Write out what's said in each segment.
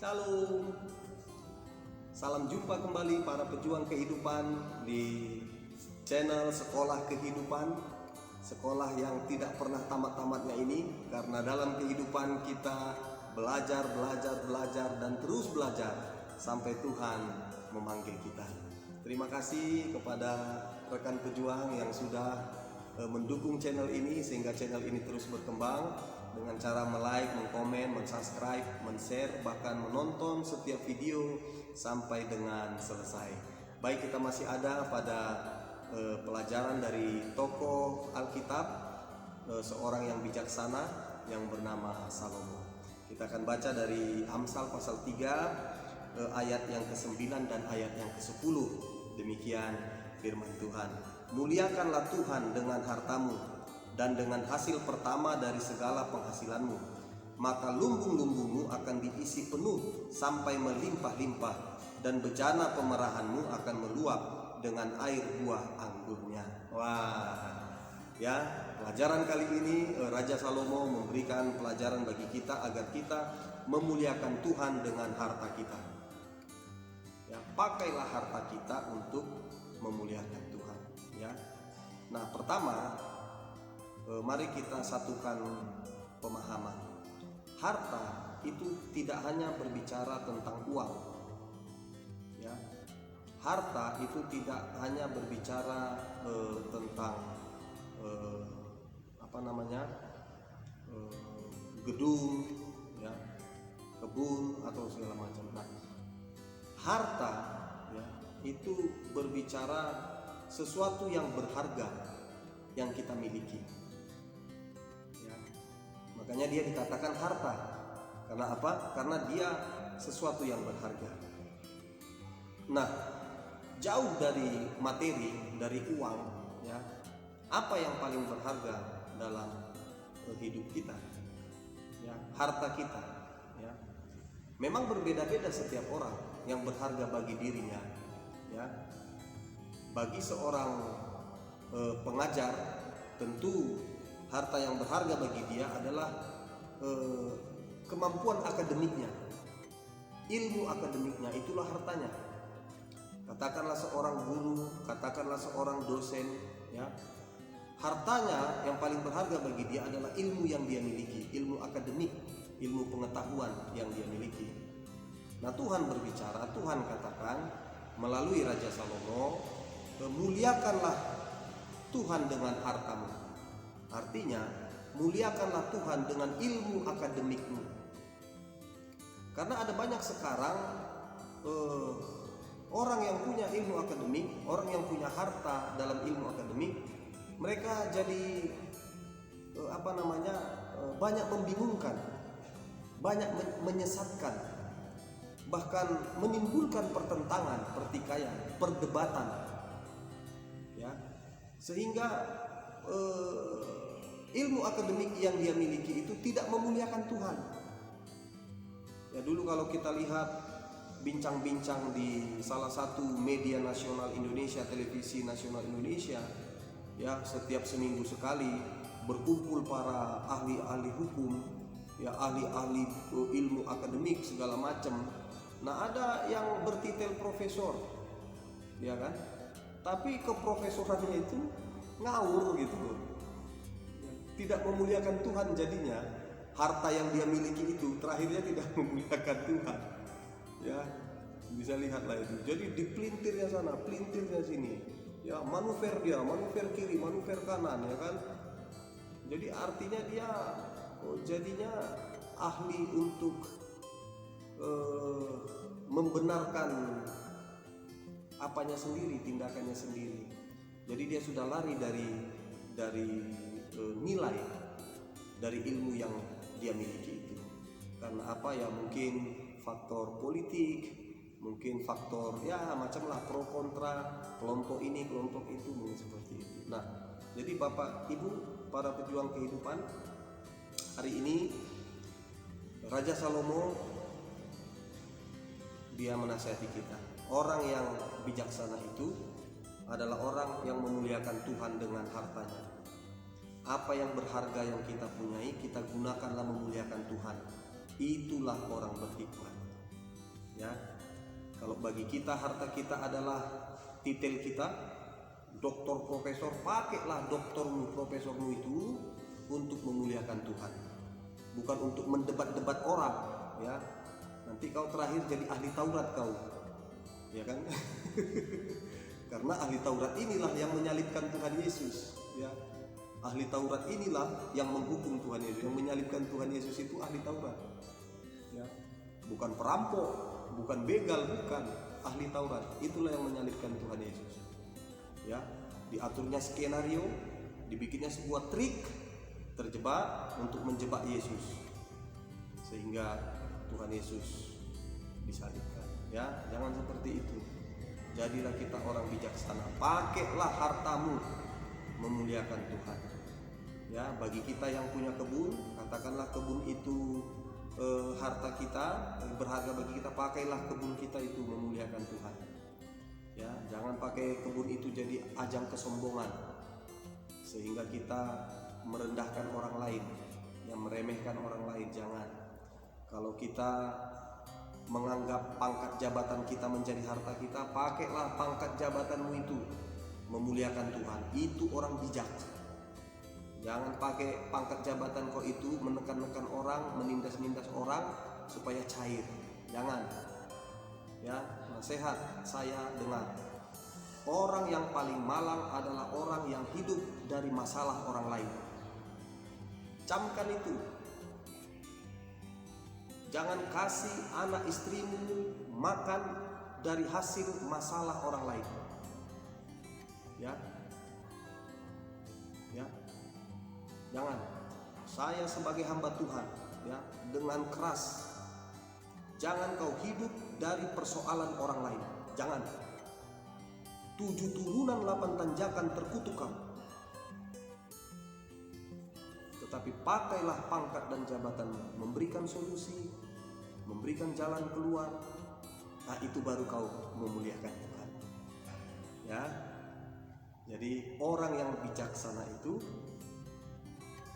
Shalom. Salam jumpa kembali para pejuang kehidupan di channel Sekolah Kehidupan. Sekolah yang tidak pernah tamat-tamatnya ini, karena dalam kehidupan kita belajar dan terus belajar sampai Tuhan memanggil kita. Terima kasih kepada rekan pejuang yang sudah mendukung channel ini sehingga channel ini terus berkembang dengan cara like, komen, subscribe, share, bahkan menonton setiap video sampai dengan selesai. Baik, kita masih ada pada pelajaran dari tokoh Alkitab, seorang yang bijaksana yang bernama Salomo. Kita akan baca dari Amsal pasal 3 ayat yang ke-9 dan ayat yang ke-10. Demikian firman Tuhan. Muliakanlah Tuhan dengan hartamu dan dengan hasil pertama dari segala penghasilanmu, maka lumbung-lumbungmu akan diisi penuh sampai melimpah-limpah, dan bejana pemerahanmu akan meluap dengan air buah anggurnya. Wah, ya, pelajaran kali ini Raja Salomo memberikan pelajaran bagi kita agar kita memuliakan Tuhan dengan harta kita. Ya, pakailah harta kita untuk memuliakan Tuhan. Ya, nah pertama, mari kita satukan pemahaman. Harta itu tidak hanya berbicara tentang uang. Ya, harta itu tidak hanya berbicara tentang gedung, ya, kebun atau segala macam. Nah, harta ya, itu berbicara sesuatu yang berharga yang kita miliki. Ya, makanya dia dikatakan harta. Karena apa? Karena dia sesuatu yang berharga. Nah, jauh dari materi, dari uang, ya, apa yang paling berharga dalam hidup kita? Ya, harta kita. Ya, memang berbeda-beda setiap orang yang berharga bagi dirinya. Ya, bagi seorang pengajar, tentu harta yang berharga bagi dia adalah kemampuan akademiknya, ilmu akademiknya, itulah hartanya. Katakanlah seorang guru, katakanlah seorang dosen, ya, hartanya yang paling berharga bagi dia adalah ilmu yang dia miliki, ilmu akademik, ilmu pengetahuan yang dia miliki. Nah, Tuhan berbicara, Tuhan katakan melalui Raja Salomo, muliakanlah Tuhan dengan hartamu. Artinya, muliakanlah Tuhan dengan ilmu akademikmu. Karena ada banyak sekarang orang yang punya ilmu akademik, orang yang punya harta dalam ilmu akademik, mereka jadi banyak membingungkan, banyak menyesatkan, bahkan menimbulkan pertentangan, pertikaian, perdebatan. Ya, sehingga ilmu akademik yang dia miliki itu tidak memuliakan Tuhan. Ya, dulu kalau kita lihat bincang-bincang di salah satu media nasional Indonesia, televisi nasional Indonesia, ya, setiap seminggu sekali berkumpul para ahli-ahli hukum, ya, ahli-ahli ilmu akademik segala macam. Nah, ada yang bertitel profesor, ya kan? Tapi keprofesorannya itu ngawur gitu loh. Tidak memuliakan Tuhan jadinya. Harta yang dia miliki itu terakhirnya tidak memuliakan Tuhan. Ya, bisa lihatlah itu. Jadi dipelintirnya sana, pelintirnya sini. Ya, manuver kiri, manuver kanan, ya kan? Jadi artinya dia jadinya ahli untuk membenarkan apanya sendiri, tindakannya sendiri. Jadi dia sudah lari dari nilai dari ilmu yang dia miliki itu. Karena apa ya, mungkin faktor politik, mungkin faktor ya macamlah, pro kontra, kelompok ini kelompok itu, mungkin seperti itu. Nah, jadi Bapak Ibu para pejuang kehidupan, hari ini Raja Salomo dia menasihati kita. Orang yang bijaksana itu adalah orang yang memuliakan Tuhan dengan hartanya. Apa yang berharga yang kita punyai, kita gunakanlah memuliakan Tuhan. Itulah orang berhikmat. Ya, kalau bagi kita harta kita adalah titel kita, doktor profesor, pakailah doktormu profesormu itu untuk memuliakan Tuhan, bukan untuk mendebat-debat orang. Ya, nanti kau terakhir jadi ahli Taurat kau, ya kan? Karena ahli Taurat inilah yang menyalibkan Tuhan Yesus. Ya, ahli Taurat inilah yang menghukum Tuhan Yesus, yang menyalibkan Tuhan Yesus itu ahli Taurat. Ya, bukan perampok, bukan begal, bukan. Ahli Taurat itulah yang menyalibkan Tuhan Yesus. Ya, diaturnya skenario, dibikinnya sebuah trik, terjebak untuk menjebak Yesus, sehingga Tuhan Yesus disalibkan. Ya, jangan seperti itu. Jadilah kita orang bijaksana. Pakailah hartamu memuliakan Tuhan. Ya, bagi kita yang punya kebun, katakanlah kebun itu harta kita, berharga bagi kita, pakailah kebun kita itu memuliakan Tuhan. Ya, jangan pakai kebun itu jadi ajang kesombongan sehingga kita merendahkan orang lain, yang meremehkan orang lain. Jangan. Kalau kita menganggap pangkat jabatan kita menjadi harta kita, pakailah pangkat jabatanmu itu memuliakan Tuhan. Itu orang bijak. Jangan pakai pangkat jabatan kau itu menekan-nekan orang, menindas-nindas orang supaya cair. Jangan. Ya, nasihat saya dengar. Orang yang paling malang adalah orang yang hidup dari masalah orang lain. Camkan itu. Jangan kasih anak istrimu makan dari hasil masalah orang lain. Ya. Ya. Jangan. Saya sebagai hamba Tuhan, ya, dengan keras. Jangan kau hidup dari persoalan orang lain. Jangan. 7 turunan 8 tanjakan terkutuk kamu. Tetapi pakailah pangkat dan jabatanmu, memberikan solusi, memberikan jalan keluar. Nah, itu baru kau memuliakan Tuhan. Ya. Jadi orang yang bijaksana itu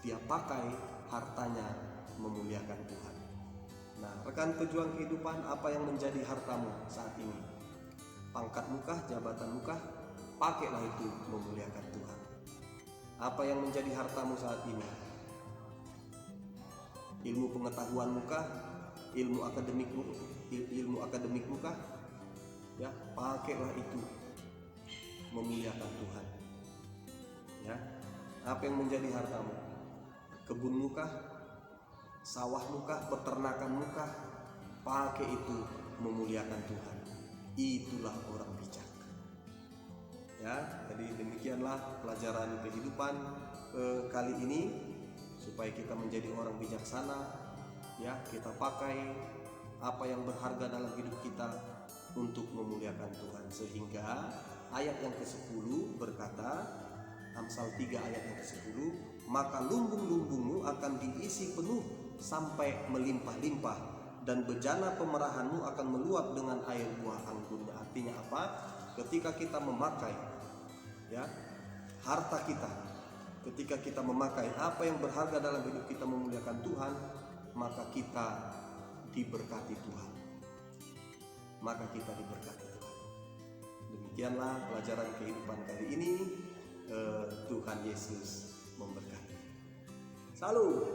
dia pakai hartanya memuliakan Tuhan. Nah, rekan pejuang kehidupan, apa yang menjadi hartamu saat ini? Pangkatmu kah, jabatanmu kah? Pakailah itu memuliakan Tuhan. Apa yang menjadi hartamu saat ini? Ilmu pengetahuanmu kah? Ilmu akademikmu kah? Ya, pakailah itu memuliakan Tuhan. Ya, apa yang menjadi hartamu? Kebunmu kah? Sawahmu kah? Peternakanmu kah? Pakai itu memuliakan Tuhan. Itulah orang bijak. Ya, jadi demikianlah pelajaran kehidupan kali ini, supaya kita menjadi orang bijaksana. Ya, kita pakai apa yang berharga dalam hidup kita untuk memuliakan Tuhan. Sehingga ayat yang ke-10 berkata, Amsal 3 ayat yang ke-10, maka lumbung-lumbungmu akan diisi penuh sampai melimpah-limpah, dan bejana pemerahanmu akan meluap dengan air buah anggurnya. Artinya apa? Ketika kita memakai, ya, harta kita, ketika kita memakai apa yang berharga dalam hidup kita memuliakan Tuhan, maka kita diberkati Tuhan. Maka kita diberkati Tuhan. Demikianlah pelajaran kehidupan kali ini. Tuhan Yesus memberkati. Salam.